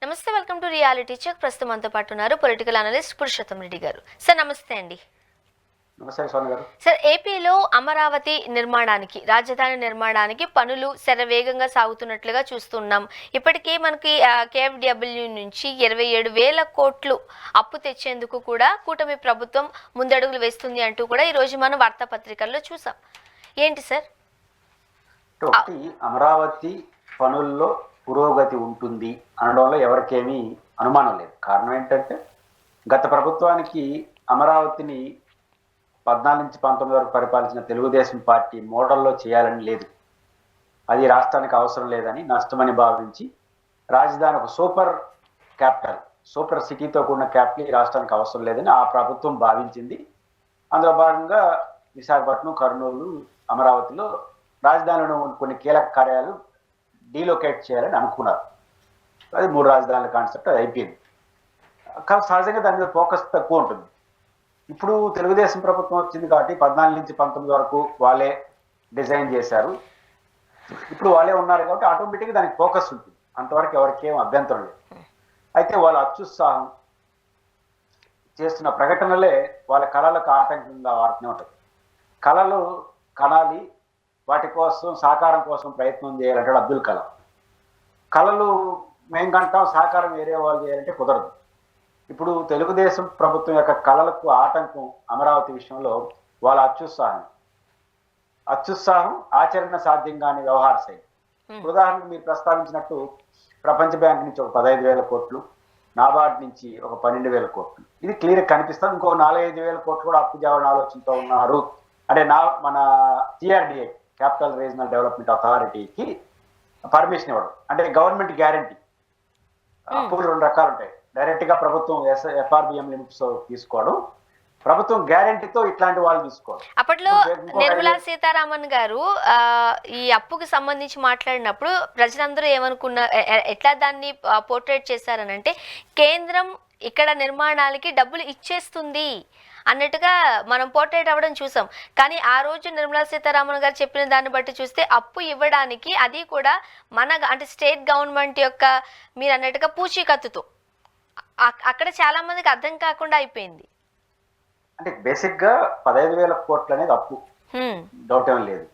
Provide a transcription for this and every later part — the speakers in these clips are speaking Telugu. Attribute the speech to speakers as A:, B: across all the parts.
A: నమస్తే, వెల్కమ్ టు రియాలిటీ చెక్. ప్రస్తుతం మనతో పాటు ఉన్నారు పొలిటికల్ అనలిస్ట్ పురుషోత్తం రెడ్డి గారు. సార్ నమస్తే అండి.
B: నమస్తే స్వామి గారు.
A: సార్, ఏపీలో అమరావతి నిర్మాణానికి, రాజధాని నిర్మాణానికి పనులు శరవేగంగా సాగుతున్నట్లుగా చూస్తున్నాం. ఇప్పటికే మనకి కేఎఫ్డబ్ల్యూ నుంచి 27,000 కోట్లు అప్పు తెచ్చేందుకు కూడా కూటమి ప్రభుత్వం ముందడుగులు వేస్తుంది అంటూ కూడా ఈరోజు మనం వార్తాపత్రికల్లో చూసాం. ఏంటి సార్?
B: ఒకటి, అమరావతి పనుల్లో పురోగతి ఉంటుంది అనడంలో ఎవరికేమీ అనుమానం లేదు. కారణం ఏంటంటే గత ప్రభుత్వానికి అమరావతిని 14 నుంచి 19 వరకు పరిపాలించిన తెలుగుదేశం పార్టీ మోడల్లో చేయాలని లేదు. అది రాష్ట్రానికి అవసరం లేదని, నష్టమని భావించి రాజధాని ఒక సూపర్ క్యాపిటల్, సూపర్ సిటీతో కూడిన క్యాపిటల్ ఈ రాష్ట్రానికి అవసరం లేదని ఆ ప్రభుత్వం భావించింది. అందులో భాగంగా విశాఖపట్నం, కర్నూలు, అమరావతిలో రాజధానిలో కొన్ని కీలక కార్యాలు డీలొకేట్ చేయాలని అనుకున్నారు. అది 3 రాజధానుల కాన్సెప్ట్, అది అయిపోయింది. కానీ సహజంగా దాని మీద ఫోకస్ తక్కువ ఉంటుంది. ఇప్పుడు తెలుగుదేశం ప్రభుత్వం వచ్చింది కాబట్టి 14 నుంచి 19 వరకు వాళ్ళే డిజైన్ చేశారు. ఇప్పుడు వాళ్ళే ఉన్నారు కాబట్టి ఆటోమేటిక్గా దానికి ఫోకస్ ఉంటుంది. అంతవరకు ఎవరికి ఏం అభ్యంతరం లేదు. అయితే వాళ్ళ అత్యుత్సాహం చేస్తున్న ప్రకటనలే వాళ్ళ కళలకు ఆటంకంగా వాడుతూనే ఉంటుంది. కళలు కనాలి, వాటి కోసం సాకారం కోసం ప్రయత్నం చేయాలంటాడు అబ్దుల్ కలాం. కళలు మేము కంటాం, సాకారం వేరే వాళ్ళు చేయాలంటే కుదరదు. ఇప్పుడు తెలుగుదేశం ప్రభుత్వం యొక్క కళలకు ఆటంకం అమరావతి విషయంలో వాళ్ళ అత్యుత్సాహం ఆచరణ సాధ్యం కాని వ్యవహార శైలి. ఉదాహరణకు మీరు ప్రస్తావించినట్టు ప్రపంచ బ్యాంక్ నుంచి ఒక 15,000 కోట్లు, నాబార్డ్ నుంచి ఒక 12,000 కోట్లు, ఇది క్లియర్ కనిపిస్తుంది. ఇంకో 4-5 కోట్లు కూడా అప్పు చేయాలని ఆలోచనతో ఉన్నారు. అంటే మన టిఆర్డిఏ, క్యాపిటల్ రీజనల్ డెవలప్మెంట్ అథారిటీకి పర్మిషన్ ఇవ్వడం, అంటే గవర్నమెంట్ గ్యారంటీ. అప్పులు 2 రకాలు ఉంటాయి. డైరెక్ట్ గా ప్రభుత్వం ఎఫ్ఆర్బిఎం లిమిట్స్ తీసుకోవడం, ప్రభుత్వం గ్యారంటీతో ఇట్లాంటి వాళ్ళు తీసుకోవడం.
A: అప్పట్లో నిర్మలా సీతారామన్ గారు ఈ అప్పుకి సంబంధించి మాట్లాడినప్పుడు ప్రజలందరూ ఎట్లా దాన్ని పోర్ట్రేట్ చేశారనంటే, కేంద్రం ఇక్కడ నిర్మాణాలకి డబ్బులు ఇచ్చేస్తుంది అన్నట్టుగా మనం పోర్ట్రేట్ అవ్వడం చూసాం. కానీ ఆ రోజు నిర్మలా సీతారామన్ గారు చెప్పిన దాన్ని బట్టి చూస్తే అప్పు ఇవ్వడానికి, అది కూడా అంటే స్టేట్ గవర్నమెంట్ యొక్క మీరు అన్నట్టుగా పూచీకత్తుతో, అక్కడ చాలా మందికి అర్థం కాకుండా అయిపోయింది.
B: అంటే బేసిక్ గా 15,000 కోట్లు అనేది అప్పు, డౌట్ ఏం లేదు.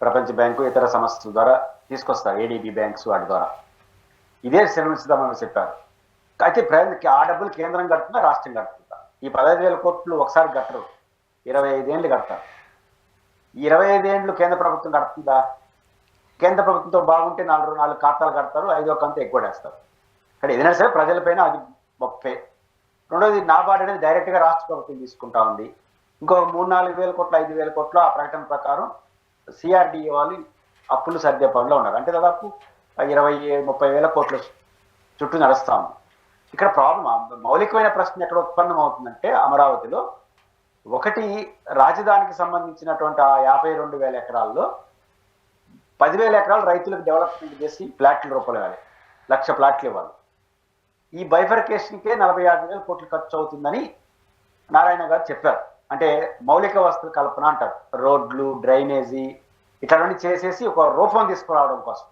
B: ప్రపంచ బ్యాంకు ఇతర సంస్థల ద్వారా తీసుకొస్తారు, ఏడీబీ బ్యాంక్స్ వాటి ద్వారా. ఇదే శ్రీనివాసరామన్ చెప్పారు. అయితే ఆ డబ్బులు కేంద్రం కడుతుందా, రాష్ట్రం కడుతుందా? ఈ 15,000 కోట్లు ఒకసారి కట్టరు, 25 ఏళ్ళు కడతారు. ఈ 25 ఏళ్ళు కేంద్ర ప్రభుత్వం కడుతుందా? కేంద్ర ప్రభుత్వంతో బాగుంటే 4 ఖాతాలు కడతారు, 5వ కంత ఎక్కువ వేస్తారు. కానీ ఏదైనా సరే ప్రజలపైన అది మొప్పే. రెండోది, నాబార్డ్ అనేది డైరెక్ట్ గా రాష్ట్ర ప్రభుత్వం తీసుకుంటా ఉంది. ఇంకో 3-4 కోట్లు 5,000 కోట్లు ఆ ప్రకటన ప్రకారం సిఆర్డిఏ వాళ్ళు అప్పులు సర్దే పనిలో ఉన్నారు. అంటే దాదాపు 20-30 కోట్ల చుట్టూ నడుస్తా ఉంది. ఇక్కడ ప్రాబ్లం, మౌలికమైన ప్రశ్న ఎక్కడ ఉత్పన్నం అవుతుందంటే, అమరావతిలో ఒకటి, రాజధానికి సంబంధించినటువంటి ఆ 52,000 ఎకరాల్లో 10,000 ఎకరాలు రైతులకు డెవలప్మెంట్ చేసి ప్లాట్ల రూపాయలు ఇవ్వాలి, 1,00,000 ప్లాట్లు ఇవ్వాలి. ఈ బైఫర్కేషన్కే 45,000 కోట్లు ఖర్చు అవుతుందని నారాయణ గారు చెప్పారు. అంటే మౌలిక వస్తువుల కల్పన అంటారు, రోడ్లు, డ్రైనేజీ ఇట్లాంటివన్నీ చేసేసి ఒక రూపం తీసుకురావడం కోసం.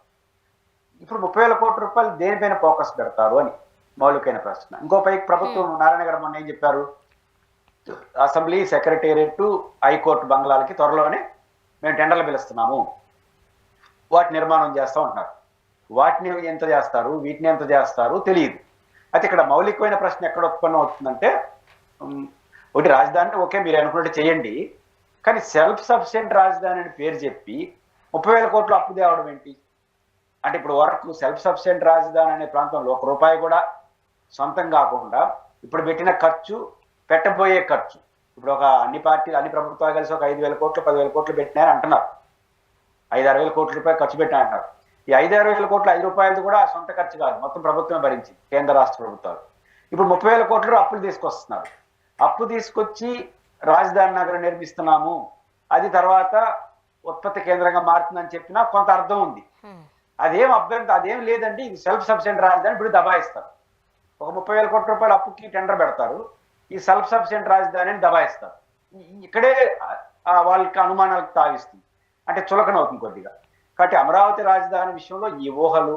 B: ఇప్పుడు 30,000 కోట్ల రూపాయలు దేనిపైన ఫోకస్ పెడతారు అని మౌలికమైన ప్రశ్న. ఇంకో పైకి ప్రభుత్వం, నారాయణ గారు మొన్న ఏం చెప్పారు, అసెంబ్లీ, సెక్రటేరియట్, హైకోర్టు బంగ్లాలకి త్వరలోనే మేము టెండర్లు పిలుస్తున్నాము, వాటి నిర్మాణం చేస్తూ ఉంటున్నారు. వాటిని ఎంత చేస్తారు, వీటిని ఎంత చేస్తారు తెలియదు. అయితే ఇక్కడ మౌలికమైన ప్రశ్న ఎక్కడ ఉత్పన్నం అవుతుందంటే, ఒకటి, రాజధాని ఓకే మీరు అనుకున్నట్టు చేయండి, కానీ సెల్ఫ్ సఫిషియెంట్ రాజధాని అని పేరు చెప్పి 30,000 కోట్లు అప్పు తేవడం ఏంటి? అంటే ఇప్పుడు వరకు సెల్ఫ్ సఫిషియెంట్ రాజధాని అనే ప్రాంతంలో 1 రూపాయి కూడా సొంతం కాకుండా ఇప్పుడు పెట్టిన ఖర్చు, పెట్టబోయే ఖర్చు, ఇప్పుడు ఒక అన్ని ప్రభుత్వాలు కలిసి ఒక 5,000 కోట్లు 10,000 కోట్లు పెట్టినారని అంటున్నారు. 5-6 వేల కోట్ల రూపాయలు ఖర్చు పెట్టినా అంటున్నారు. ఈ 5-6 వేల కోట్లు 5 రూపాయలు కూడా సొంత ఖర్చు కాదు, మొత్తం ప్రభుత్వమే భరించింది, కేంద్ర రాష్ట్ర ప్రభుత్వాలు. ఇప్పుడు 30,000 కోట్లు అప్పులు తీసుకొస్తున్నారు. అప్పు తీసుకొచ్చి రాజధాని నగరం నిర్మిస్తున్నాము, అది తర్వాత ఉత్పత్తి కేంద్రంగా మారుతుందని చెప్పినా కొంత అర్థం ఉంది. అదేం లేదండి, ఇది సెల్ఫ్ సఫిషియెంట్ రాజధాని ఇప్పుడు దబాయిస్తారు. ఒక 30,000 కోట్ల రూపాయలు అప్పుకి టెండర్ పెడతారు, ఈ సెల్ఫ్ సఫిషియెంట్ రాజధానిని దబాయిస్తారు. ఇక్కడే వాళ్ళకి అనుమానాలకు తాగిస్తుంది, అంటే చులకన అవుతుంది కొద్దిగా. కాబట్టి అమరావతి రాజధాని విషయంలో ఈ ఊహలు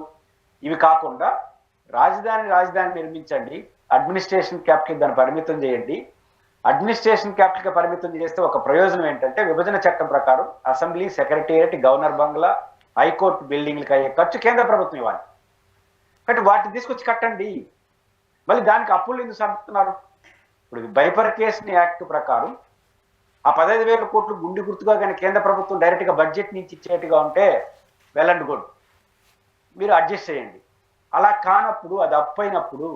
B: ఇవి కాకుండా రాజధాని నిర్మించండి, అడ్మినిస్ట్రేషన్ క్యాపిటల్ దాన్ని పరిమితం చేయండి. అడ్మినిస్ట్రేషన్ క్యాపిటల్కి పరిమితం చేస్తే ఒక ప్రయోజనం ఏంటంటే విభజన చట్టం ప్రకారం అసెంబ్లీ, సెక్రటేరియట్, గవర్నర్ బంగ్లా, హైకోర్టు బిల్డింగ్లకి అయ్యే ఖర్చు కేంద్ర ప్రభుత్వం ఇవ్వాలి. కాబట్టి వాటిని తీసుకొచ్చి కట్టండి. మళ్ళీ దానికి అప్పులు ఎందుకు సాగుతున్నారు? ఇప్పుడు బైఫర్కేషన్ యాక్ట్ ప్రకారం ఆ 15,000 కోట్లు గుండి గుర్తుగా కానీ కేంద్ర ప్రభుత్వం డైరెక్ట్గా బడ్జెట్ నుంచి ఇచ్చేట్టుగా ఉంటే వెల్ అండ్ గుడ్, మీరు అడ్జస్ట్ చేయండి. అలా కానప్పుడు, అది అప్పు అయినప్పుడు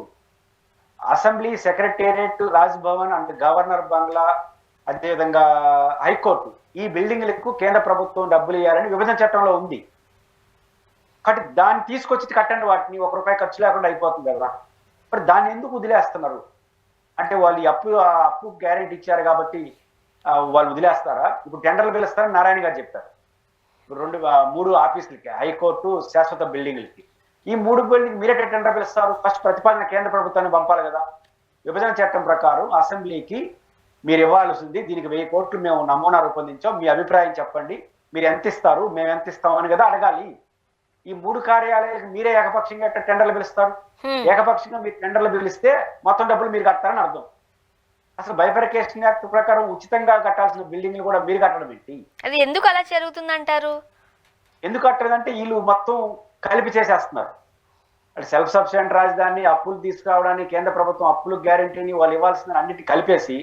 B: assembly, secretariat, Raj Bhavan and governor బంగ్లా, అదేవిధంగా హైకోర్టు, ఈ బిల్డింగ్లకు కేంద్ర ప్రభుత్వం డబ్బులు ఇవ్వాలని విభజన చట్టంలో ఉంది. కాబట్టి దాన్ని తీసుకొచ్చి కట్టండి, వాటిని ₹1 ఖర్చు లేకుండా అయిపోతుంది కదా. మరి దాన్ని ఎందుకు వదిలేస్తున్నారు? అంటే వాళ్ళు అప్పు గ్యారెంటీ ఇచ్చారు కాబట్టి వాళ్ళు వదిలేస్తారా? ఇప్పుడు టెండర్లు పిలుస్తారని నారాయణ గారు చెప్పారు. ఇప్పుడు 3 ఆఫీసులకి, హైకోర్టు, శాశ్వత బిల్డింగ్లకి, ఈ 3 బిల్డింగ్ మీరే టెండర్ పిలుస్తారు. ఫస్ట్ ప్రతిపాదన కేంద్ర ప్రభుత్వాన్ని పంపాలి కదా. విభజన చట్టం ప్రకారం అసెంబ్లీకి మీరు ఇవ్వాల్సింది, దీనికి 1000 కోట్లు మేము నమూనా రూపొందించాం, మీ అభిప్రాయం చెప్పండి, మీరు ఎంత ఇస్తారు, మేము ఎంత ఇస్తామని కదా అడగాలి. ఈ 3 కార్యాలయాలకు మీరే ఏకపక్షంగా టెండర్లు పిలుస్తారు. ఏకపక్షంగా మీరు టెండర్లు పిలిస్తే మొత్తం డబ్బులు మీరు కట్టారని అర్థం. అసలు బైఫర్కేషన్ యాక్ట్ ప్రకారం ఉచితంగా కట్టాల్సిన బిల్డింగ్లు కూడా మీరు కట్టడం ఏంటి?
A: అది ఎందుకు అలా జరుగుతుందంటారు?
B: ఎందుకు కట్టలేదంటే వీళ్ళు మొత్తం కలిపి చేసేస్తున్నారు. అంటే సెల్ఫ్ సఫిషియెంట్ రాజధాని, అప్పులు తీసుకురావడానికి కేంద్ర ప్రభుత్వం అప్పులు గ్యారెంటీని వాళ్ళు ఇవ్వాల్సిన అన్నిటి కలిపేసి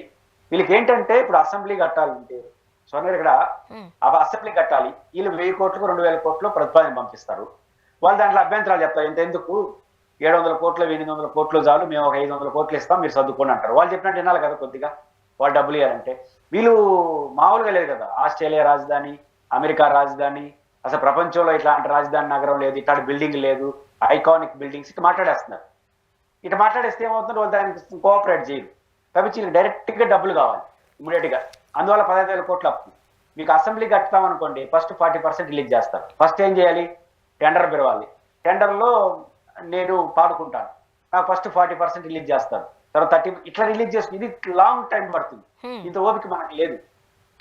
B: వీళ్ళకి ఏంటంటే ఇప్పుడు అసెంబ్లీ కట్టాలంటే సోనర్ ఇక్కడ అసెంబ్లీ కట్టాలి, వీళ్ళు 1000 కోట్లకు 2000 కోట్లు ప్రతిపాదన పంపిస్తారు. వాళ్ళు దాంట్లో అభ్యంతరాలు చెప్తారు. ఎందుకు 700 కోట్లు 800 కోట్లు చాలు, మేము ఒక 500 కోట్లు ఇస్తాం, మీరు సర్దుకోండి అంటారు. వాళ్ళు చెప్పినట్టు వినాలి కదా కొద్దిగా, వాళ్ళు డబ్బులు ఇవ్వాలంటే. వీళ్ళు మామూలుగా లేదు కదా, ఆస్ట్రేలియా రాజధాని, అమెరికా రాజధాని, అసలు ప్రపంచంలో ఇట్లాంటి రాజధాని నగరం లేదు, ఇట్లాంటి బిల్డింగ్ లేదు, ఐకానిక్ బిల్డింగ్స్ ఇట్లా మాట్లాడేస్తున్నారు. ఇట్లా మాట్లాడేస్తే ఏమవుతుందో వాళ్ళు దానికి కోఆపరేట్ చేయరు. కాబట్టి వీళ్ళు డైరెక్ట్గా డబ్బులు కావాలి ఇమీడియట్గా. అందువల్ల 15,000 కోట్ల అప్పు. మీకు అసెంబ్లీ కట్టుతామనుకోండి, ఫస్ట్ 40% రిలీజ్ చేస్తారు. ఫస్ట్ ఏం చేయాలి? టెండర్ పిలవాలి. టెండర్లో నేను పాడుకుంటాను, నాకు ఫస్ట్ 40% రిలీజ్ చేస్తారు, తర్వాత 30 ఇట్లా రిలీజ్ చేస్తుంది. ఇది లాంగ్ టైం పడుతుంది, ఇంత ఓపిక మనకు లేదు.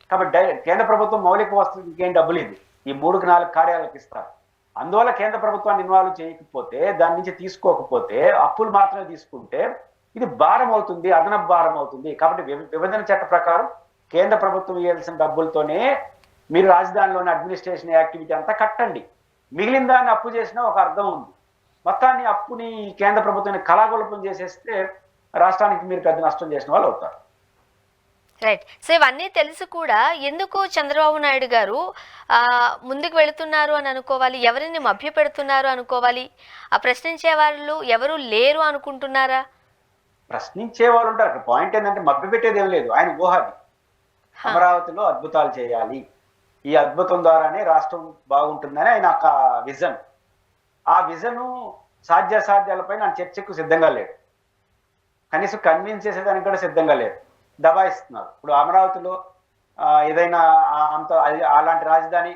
B: కాబట్టి కేంద్ర ప్రభుత్వం మౌలిక వస్తువులకి ఇంకేం డబ్బులు ఇది, ఈ 3-4 కార్యాలయాలకు ఇస్తారు. అందువల్ల కేంద్ర ప్రభుత్వాన్ని ఇన్వాల్వ్ చేయకపోతే, దాని నుంచి తీసుకోకపోతే, అప్పులు మాత్రమే తీసుకుంటే ఇది భారం అవుతుంది, అదనపు భారం అవుతుంది. కాబట్టి విభజన చట్ట ప్రకారం కేంద్ర ప్రభుత్వం ఇవ్వాల్సిన డబ్బులతోనే మీరు రాజధానిలోని అడ్మినిస్ట్రేషన్ యాక్టివిటీ అంతా కట్టండి. మిగిలిన దాన్ని అప్పు చేసినా ఒక అర్థం ఉంది. మొత్తాన్ని అప్పుని కేంద్ర ప్రభుత్వాన్ని కళాగొల్పం చేసేస్తే రాష్ట్రానికి మీరు పెద్ద నష్టం చేసిన వాళ్ళు అవుతారు.
A: రైట్. సో ఇవన్నీ తెలుసు కూడా ఎందుకు చంద్రబాబు నాయుడు గారు ముందుకు వెళుతున్నారు అని అనుకోవాలి? ఎవరిని మభ్య పెడుతున్నారు అనుకోవాలి? ఆ ప్రశ్నించే వాళ్ళు ఎవరు లేరు అనుకుంటున్నారా?
B: ప్రశ్నించే వాళ్ళు ఉంటారు. పాయింట్ ఏంటంటే మభ్య పెట్టేది ఏం లేదు. ఆయన ఊహది అమరావతిలో అద్భుతాలు చేయాలి, ఈ అద్భుతం ద్వారానే రాష్ట్రం బాగుంటుందని ఆయన ఒక విజన్. ఆ విజను సాధ్యాసాధ్యాలపైన ఆయన చర్చకు సిద్ధంగా లేడు, కనీసం కన్విన్స్ చేసేదానికి కూడా సిద్ధంగా లేరు, దబాయిస్తున్నారు. ఇప్పుడు అమరావతిలో ఏదైనా అంత అలాంటి రాజధాని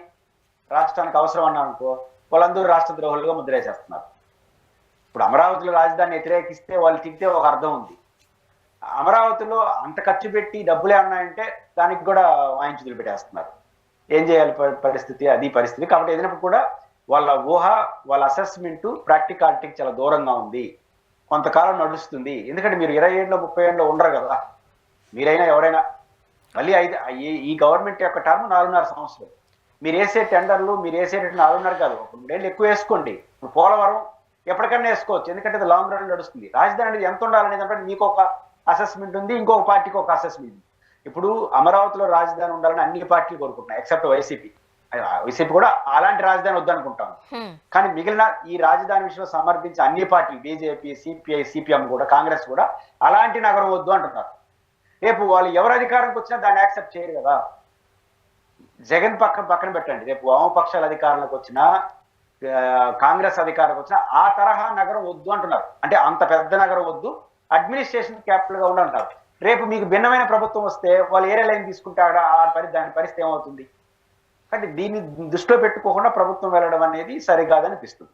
B: రాష్ట్రానికి అవసరం అన్నా అనుకో, వాళ్ళందరూ రాష్ట్ర ద్రోహులుగా ముద్రేసేస్తున్నారు. ఇప్పుడు అమరావతిలో రాజధాని వ్యతిరేకిస్తే వాళ్ళు తిరిగితే ఒక అర్థం ఉంది. అమరావతిలో అంత ఖర్చు పెట్టి డబ్బులే ఉన్నాయంటే దానికి కూడా వాయించి వదిలిపెట్టేస్తున్నారు. ఏం చేయాలి పరిస్థితి? అది పరిస్థితి. కాబట్టి ఏదైనప్పుడు కూడా వాళ్ళ ఊహ, వాళ్ళ అసెస్మెంట్ ప్రాక్టికాలిటీకి చాలా దూరంగా ఉంది. కొంతకాలం నడుస్తుంది. ఎందుకంటే మీరు 20 ఏళ్ళు 30 ఏళ్ళు ఉండరు కదా. మీరైనా ఎవరైనా మళ్ళీ ఈ గవర్నమెంట్ యొక్క టర్మ్ 4.5 సంవత్సరాలు. మీరు వేసే టెండర్లు, మీరు వేసేటట్టు 4.5 కాదు, 3 ఏళ్ళు ఎక్కువ వేసుకోండి. ఇప్పుడు పోలవరం ఎప్పటికన్నా వేసుకోవచ్చు, ఎందుకంటే అది లాంగ్ రన్ నడుస్తుంది. రాజధాని అనేది ఎంత ఉండాలనేది అంటే మీకు ఒక అసెస్మెంట్ ఉంది, ఇంకొక పార్టీకి ఒక అసెస్మెంట్ ఉంది. ఇప్పుడు అమరావతిలో రాజధాని ఉండాలని అన్ని పార్టీలు కోరుకుంటున్నాయి ఎక్సెప్ట్ వైసీపీ. వైసీపీ కూడా అలాంటి రాజధాని వద్దనుకుంటాను. కానీ మిగిలిన ఈ రాజధాని విషయంలో సమర్థించే అన్ని పార్టీలు, బీజేపీ, సిపిఐ, సిపిఎం కూడా, కాంగ్రెస్ కూడా అలాంటి నగరం వద్దు అంటున్నారు. రేపు వాళ్ళు ఎవరు అధికారంకి వచ్చినా దాన్ని యాక్సెప్ట్ చేయరు కదా. జగన్ పక్కన పెట్టండి, రేపు వామపక్షాల అధికారంలోకి వచ్చినా, కాంగ్రెస్ అధికారంకి వచ్చినా ఆ తరహా నగరం వద్దు అంటున్నారు. అంటే అంత పెద్ద నగరం వద్దు, అడ్మినిస్ట్రేషన్ క్యాపిటల్ గా ఉండంటారు. రేపు మీకు భిన్నమైన ప్రభుత్వం వస్తే వాళ్ళు ఏరే లైన్ తీసుకుంటే దాని పరిస్థితి ఏమవుతుంది? కానీ దీన్ని దృష్టిలో పెట్టుకోకుండా ప్రభుత్వం వెళ్ళడం అనేది సరికాదనిపిస్తుంది.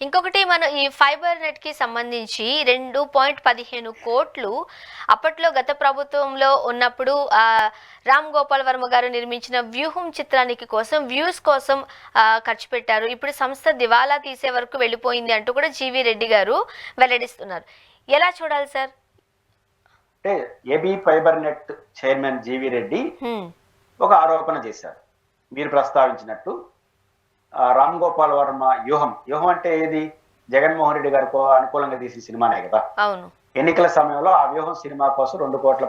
A: ఇంకొకటి మనం ఈ ఫైబర్ నెట్ కి సంబంధించి 2.15 కోట్లు అప్పట్లో గత ప్రభుత్వంలో ఉన్నప్పుడు రామ్ గోపాల్ వర్మ గారు నిర్మించిన వ్యూహం చిత్రానికి కోసం వ్యూస్ కోసం ఖర్చు పెట్టారు. ఇప్పుడు సంస్థ దివాలా తీసే వరకు వెళ్ళిపోయింది అంటూ కూడా జీవీ రెడ్డి గారు వెల్లడిస్తున్నారు. ఎలా చూడాలి సార్?
B: అంటే AB fibre net chairman GV Reddy ఒక ఆరోపణ చేశారు. మీరు ప్రస్తావించినట్టు రామ్ గోపాల్ వర్మ వ్యూహం అంటే ఏది? జగన్మోహన్ రెడ్డి గారికి అనుకూలంగా తీసిన సినిమానే కదా.
A: అవును.
B: ఎన్నికల సమయంలో ఆ వ్యూహం సినిమా కోసం 2 కోట్ల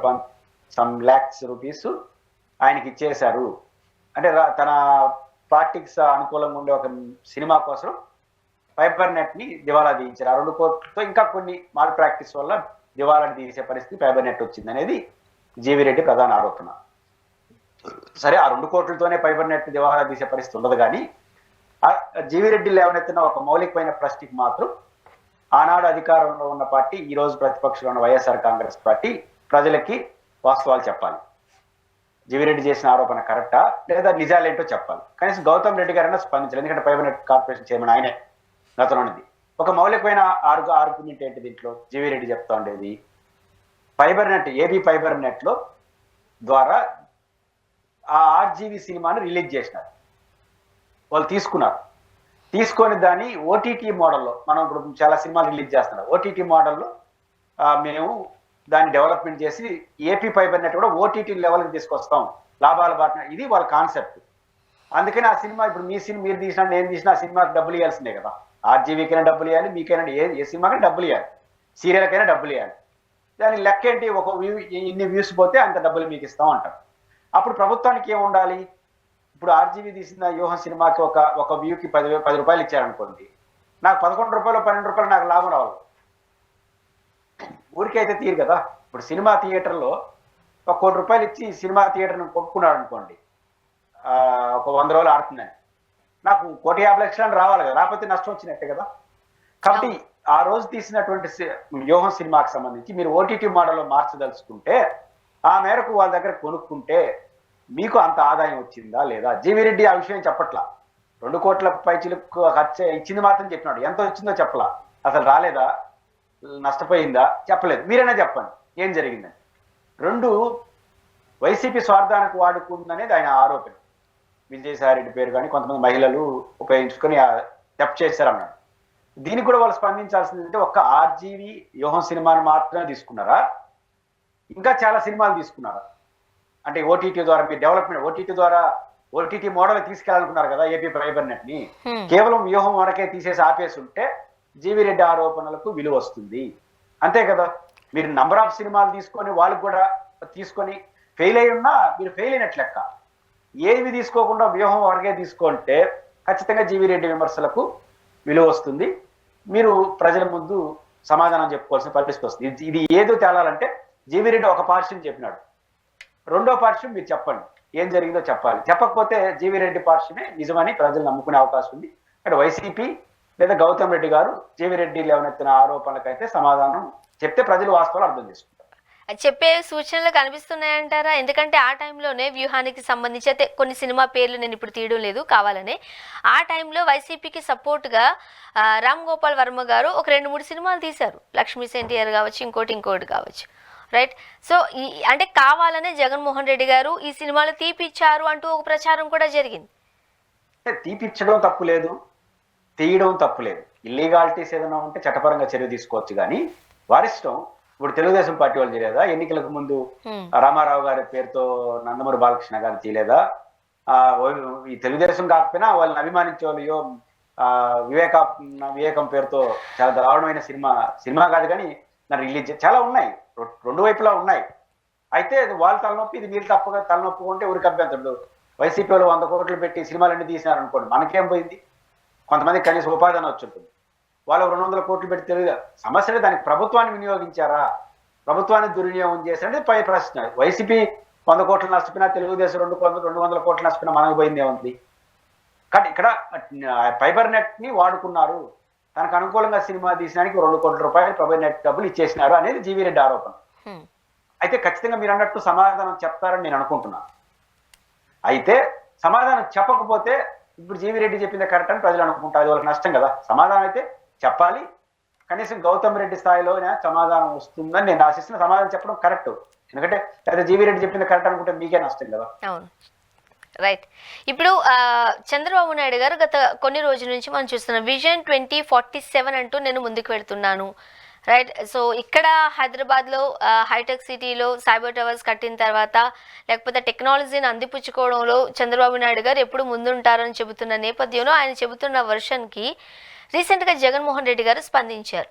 B: సమ్ లాక్స్ రూపీస్ ఆయనకి ఇచ్చేశారు. అంటే తన పార్టీకి అనుకూలంగా ఉండే ఒక సినిమా కోసం ఫైబర్ నెట్ ని దివాలా తీయించారు. ఆ 2 కోట్లతో ఇంకా కొన్ని మాల్ ప్రాక్టీస్ వల్ల దివాలాని తీసే పరిస్థితి ఫైబర్ నెట్ వచ్చింది అనేది జీవీ రెడ్డి ప్రధాన ఆరోపణ. సరే, ఆ 2 కోట్లతోనే ఫైబర్ నెట్ దివాలా తీసే పరిస్థితి ఉండదు. కానీ జీవీ రెడ్డి లేవనెత్తిన ఒక మౌలికమైన ప్రశ్నకి మాత్రం ఆనాడు అధికారంలో ఉన్న పార్టీ, ఈ రోజు ప్రతిపక్షంలో ఉన్న వైఎస్ఆర్ కాంగ్రెస్ పార్టీ ప్రజలకి వాస్తవాలు చెప్పాలి. జీవీ రెడ్డి చేసిన ఆరోపణ కరెక్టా లేదా నిజాలేంటో చెప్పాలి. కనీసం గౌతమ్ రెడ్డి గారైనా స్పందించాలి. ఎందుకంటే ఫైబర్ నెట్ కార్పొరేషన్ చైర్మన్ ఆయనే గతంలోనిది. ఒక మౌలికమైన ఆర్గ్యుమెంట్ ఏంటి దీంట్లో? జీవీ రెడ్డి చెప్తా ఉండేది fibre net, AB fibre net లో ద్వారా ఆ ఆర్జీవీ సినిమాను రిలీజ్ చేసినారు. వాళ్ళు తీసుకొని దాన్ని ఓటీటీ మోడల్లో, మనం ఇప్పుడు చాలా సినిమాలు రిలీజ్ చేస్తున్నారు, ఓటీటీ మోడల్లో మేము దాన్ని డెవలప్మెంట్ చేసి ఏపీ ఫైబర్ నెట్ కూడా ఓటీటీ లెవెల్కి తీసుకొస్తాం, లాభాల బాట, ఇది వాళ్ళ కాన్సెప్ట్. అందుకని ఆ సినిమా ఇప్పుడు మీరు తీసినా నేను తీసినా ఆ సినిమాకి డబ్బులు ఇవ్వాల్సిందే కదా. ఆర్జీవీకైనా డబ్బులు ఇవ్వాలి, మీకైనా ఏ సినిమాకైనా డబ్బులు ఇవ్వాలి, సీరియల్కైనా డబ్బులు ఇవ్వాలి. దాని లెక్క ఏంటి? ఒక ఇన్ని వ్యూస్ పోతే అంత డబ్బులు మీకు ఇస్తాం అంటారు. అప్పుడు ప్రభుత్వానికి ఏం ఉండాలి? ఇప్పుడు ఆర్జీవీ తీసిన వ్యూహం సినిమాకి ఒక వ్యూకి 10 రూపాయలు ఇచ్చారనుకోండి, నాకు 11 రూపాయలు 12 రూపాయలు నాకు లాభం రావాలి. ఊరికైతే తీరు కదా. ఇప్పుడు సినిమా థియేటర్లో 1 కోటి రూపాయలు ఇచ్చి సినిమా థియేటర్ని కొనుక్కున్నాడు అనుకోండి, ఒక 100 రోజులు ఆడుతుందని, నాకు 1,50,00,000 రావాలి కదా, రాకపోతే నష్టం వచ్చినట్టే కదా. కాబట్టి ఆ రోజు తీసినటువంటి వ్యూహం సినిమాకి సంబంధించి మీరు ఓటీటీ మోడల్లో మార్చదలుచుకుంటే ఆ మేరకు వాళ్ళ దగ్గర కొనుక్కుంటే మీకు అంత ఆదాయం వచ్చిందా లేదా? జీవీ రెడ్డి ఆ విషయం చెప్పట్లా. 2 కోట్ల పైచిలకు ఖర్చు ఇచ్చింది మాత్రం చెప్పినాడు. ఎంత వచ్చిందో చెప్పలా. అసలు రాలేదా, నష్టపోయిందా చెప్పలేదు. మీరైనా చెప్పండి ఏం జరిగిందని. 2 వైసీపీ స్వార్థానికి వాడుకుందనేది ఆయన ఆరోపణ. విజయసాయిరెడ్డి పేరు కానీ కొంతమంది మహిళలు ఉపయోగించుకొని తెప్ చేశారన్నాడు. దీనికి కూడా వాళ్ళు స్పందించాల్సింది అంటే ఒక్క ఆర్జీవీ వ్యూహం సినిమాను మాత్రమే తీసుకున్నారా, ఇంకా చాలా సినిమాలు తీసుకున్నారా? అంటే ఓటీటీ ద్వారా మీరు డెవలప్మెంట్, ఓటీటీ మోడల్ తీసుకెళ్లాలనుకున్నారు కదా ఏపీ ఫైబర్ నెట్ ని. కేవలం వ్యూహం వరకే తీసేసి ఆపేసి ఉంటే జీవీ రెడ్డి ఆరోపణలకు విలువ వస్తుంది, అంతే కదా. మీరు నంబర్ ఆఫ్ సినిమాలు తీసుకొని వాళ్ళకి కూడా తీసుకొని ఫెయిల్ అయి ఉన్నా మీరు ఫెయిల్ అయినట్లు లెక్క. ఏవి తీసుకోకుండా వ్యూహం వరకే తీసుకుంటే ఖచ్చితంగా జీవీ రెడ్డి విమర్శలకు విలువ వస్తుంది. మీరు ప్రజల ముందు సమాధానం చెప్పుకోవాల్సిన పరిస్థితి వస్తుంది. ఇది ఏదో తేలాలంటే జీవీ రెడ్డి ఒక పార్శ్యం చెప్పినాడు, 2వ పార్శ్యం మీరు చెప్పండి, ఏం జరిగిందో చెప్పాలి. చెప్పకపోతే జీవీ రెడ్డి పార్శ్వమే నిజమని ప్రజలు నమ్ముకునే అవకాశం ఉంది. అంటే వైసీపీ లేదా గౌతమ్ రెడ్డి గారు జీవీ రెడ్డి లేవనెత్తిన ఆరోపణలకైతే సమాధానం చెప్తే ప్రజలు వాస్తవాలు అర్థం చేసుకుంటారు.
A: చెప్పే సూచనలు కనిపిస్తున్నాయంటారా? ఎందుకంటే ఆ టైంలోనే వ్యూహానికి సంబంధించి అయితే కొన్ని సినిమా పేర్లు నేను ఇప్పుడు తీయడం లేదు కావాలనే, ఆ టైంలో వైసీపీకి సపోర్ట్గా రామ్ గోపాల్ వర్మ గారు ఒక 2-3 సినిమాలు తీశారు. లక్ష్మీ సెన్టీఆర్ కావచ్చు, ఇంకోటి కావచ్చు, రైట్. సో అంటే కావాలనే జగన్మోహన్ రెడ్డి గారు ఈ సినిమాలు తీపిచ్చారు అంటూ ఒక ప్రచారం కూడా జరిగింది.
B: తీపిచ్చడం తప్పు లేదు, తీయడం తప్పు లేదు. ఇల్లీగాలిటీస్ ఏదైనా ఉంటే చట్టపరంగా చర్య తీసుకోవచ్చు, కానీ వారిష్టం. ఇప్పుడు తెలుగుదేశం పార్టీ వాళ్ళు చేయలేదా? ఎన్నికలకు ముందు రామారావు గారి పేరుతో నందమూరి బాలకృష్ణ గారు చేయలేదా? ఈ తెలుగుదేశం కాకపోయినా వాళ్ళని అభిమానించే వాళ్ళు వివేకం పేరుతో చాలా దారుణమైన సినిమా కాదు కానీ దాన్ని రిలీజ్ చాలా ఉన్నాయి, 2 వైపులా ఉన్నాయి. అయితే వాళ్ళ తలనొప్పి, ఇది మీరు తప్పగా తలనొప్పుకుంటే ఊరికి అభ్యంతరుడు. వైసీపీ వాళ్ళు 100 కోట్లు పెట్టి సినిమాలన్నీ తీసినారు అనుకోండి, మనకేం పోయింది? కొంతమంది కనీసం ఉపాధి వచ్చి ఉంటుంది. వాళ్ళు 200 కోట్లు పెట్టి తెలియదు సమస్యలు. దానికి ప్రభుత్వాన్ని వినియోగించారా, ప్రభుత్వాన్ని దుర్వినియోగం చేశారంటే పై ప్రశ్న. వైసీపీ 100 కోట్లు నష్టపోయినా, తెలుగుదేశం 200 కోట్లు నష్టపోయినా మనకు పోయింది ఏముంది? కానీ ఇక్కడ ఫైబర్ నెట్ ని వాడుకున్నారు, తనకు అనుకూలంగా సినిమా తీసినానికి 2 కోట్ల రూపాయలు ఫైబర్ నెట్ డబ్బులు ఇచ్చేసినారు అనేది జీవీ రెడ్డి ఆరోపణ. అయితే ఖచ్చితంగా మీరు అన్నట్టు సమాధానం చెప్తారని నేను అనుకుంటున్నాను. అయితే సమాధానం చెప్పకపోతే ఇప్పుడు జీవి రెడ్డి చెప్పింది కరెక్ట్ అని ప్రజలు అనుకుంటారు, అది వాళ్ళకి నష్టం కదా. సమాధానం అయితే చెప్పాలి, కనీసం గౌతమ్ రెడ్డి స్థాయిలోనే సమాధానం వస్తుందని నేను ఆశిస్తున్న. సమాధానం చెప్పడం కరెక్ట్, ఎందుకంటే లేదా జీవి రెడ్డి చెప్పింది కరెక్ట్ అనుకుంటే మీకే నష్టం కదా.
A: అవును, రైట్. ఇప్పుడు చంద్రబాబు నాయుడు గారు గత కొన్ని రోజుల నుంచి మనం చూస్తున్నాం విజన్ 2047 అంటూ నేను ముందుకు వెళ్తున్నాను, రైట్. సో ఇక్కడ హైదరాబాద్లో హైటెక్ సిటీలో సైబర్ టవర్స్ కట్టిన తర్వాత లేకపోతే టెక్నాలజీని అందిపుచ్చుకోవడంలో చంద్రబాబు నాయుడు గారు ఎప్పుడు ముందుంటారని చెబుతున్న నేపథ్యంలో ఆయన చెబుతున్న వర్షన్కి రీసెంట్గా జగన్మోహన్ రెడ్డి గారు స్పందించారు.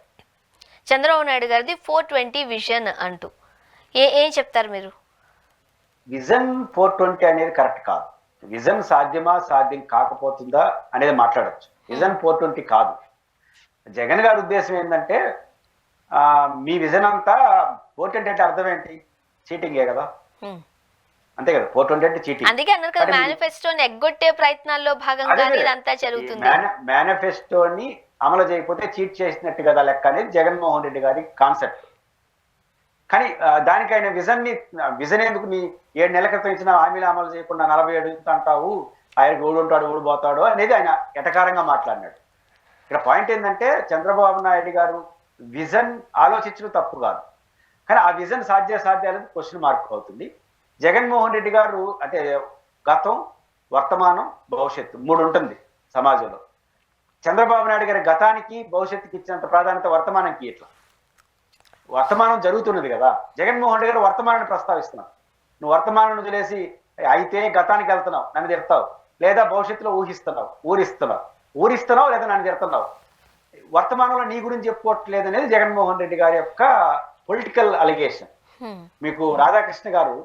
A: చంద్రబాబు నాయుడు గారిది 420 విజన్ అంటూ. ఏం చెప్తారు మీరు?
B: విజన్ 420 అనేది కరెక్ట్ కాదు. విజన్ సాధ్యమా సాధ్యం కాకపోతుందా అనేది మాట్లాడచ్చు. విజన్ 420 కాదు. జగన్ గారి ఉద్దేశం ఏంటంటే మీ విజన్ అంతా 420 అంటే అర్థం ఏంటి? చీటింగే కదా, అంతే కదా. 420 అంటే చీటింగ్.
A: అందుకే అన్నారు కదా మేనిఫెస్టోని ఎగ్గొట్టే ప్రయత్నాల్లో భాగంగా ఇదంతా జరుగుతుంది.
B: మేనిఫెస్టోని అమలు చేయకపోతే చీట్ చేసినట్టు కదా లెక్క అనేది జగన్మోహన్ రెడ్డి గారి కాన్సెప్ట్. కానీ దానికి ఆయన విజన్ ఎందుకు? నీ 7 నెలల క్రితం ఇచ్చిన హామీలు అమలు చేయకుండా 47 అంటావు, ఆయనకు ఊడుంటాడు ఊడిపోతాడు అనేది ఆయన ఎటకారంగా మాట్లాడినాడు. ఇక్కడ పాయింట్ ఏంటంటే చంద్రబాబు నాయుడు గారు విజన్ ఆలోచించడం తప్పు కాదు, కానీ ఆ విజన్ సాధ్యాలు క్వశ్చన్ మార్క్ అవుతుంది. జగన్మోహన్ రెడ్డి గారు అంటే గతం, వర్తమానం, భవిష్యత్తు 3 ఉంటుంది సమాజంలో. చంద్రబాబు నాయుడు గారి గతానికి భవిష్యత్తుకి ఇచ్చినంత ప్రాధాన్యత వర్తమానంకి ఇట్లా. వర్తమానం జరుగుతున్నది కదా, జగన్మోహన్ రెడ్డి గారు వర్తమానాన్ని ప్రస్తావిస్తున్నావు. నువ్వు వర్తమానాన్ని వదిలేసి అయితే గతానికి వెళ్తున్నావు, నన్ను తిడతావు, లేదా భవిష్యత్తులో ఊరిస్తున్నావు లేదా నన్ను తిడుతున్నావు. వర్తమానంలో నీ గురించి చెప్పుకోవట్లేదు అనేది జగన్మోహన్ రెడ్డి గారి యొక్క పొలిటికల్ అలిగేషన్. మీకు రాధాకృష్ణ గారు